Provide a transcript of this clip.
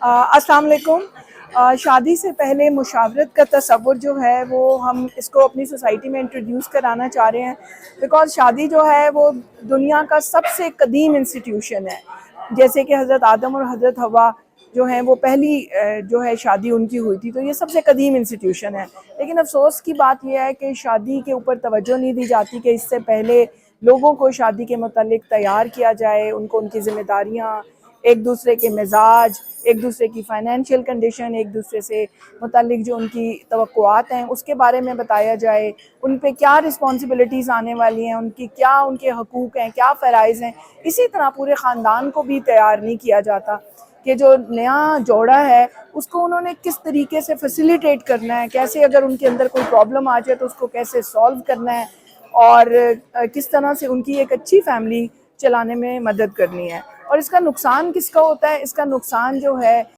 السلام علیکم۔ شادی سے پہلے مشاورت کا تصور جو ہے وہ ہم اس کو اپنی سوسائٹی میں انٹروڈیوس کرانا چاہ رہے ہیں، بیکاز شادی جو ہے وہ دنیا کا سب سے قدیم انسٹیٹیوشن ہے۔ جیسے کہ حضرت آدم اور حضرت حوا جو ہیں وہ پہلی جو ہے شادی ان کی ہوئی تھی، تو یہ سب سے قدیم انسٹیٹیوشن ہے۔ لیکن افسوس کی بات یہ ہے کہ شادی کے اوپر توجہ نہیں دی جاتی کہ اس سے پہلے لوگوں کو شادی کے متعلق تیار کیا جائے، ان کو ان کی ذمہ داریاں، ایک دوسرے کے مزاج، ایک دوسرے کی فائنینشیل کنڈیشن، ایک دوسرے سے متعلق جو ان کی توقعات ہیں اس کے بارے میں بتایا جائے، ان پہ کیا رسپانسبلٹیز آنے والی ہیں، ان کے حقوق ہیں، کیا فرائض ہیں۔ اسی طرح پورے خاندان کو بھی تیار نہیں کیا جاتا کہ جو نیا جوڑا ہے اس کو انہوں نے کس طریقے سے فیسیلیٹیٹ کرنا ہے، کیسے اگر ان کے اندر کوئی پرابلم آ جائے تو اس کو کیسے سالو کرنا ہے، اور کس طرح سے ان کی ایک اچھی فیملی چلانے میں مدد کرنی ہے۔ اور اس کا نقصان کس کا ہوتا ہے؟ اس کا نقصان جو ہے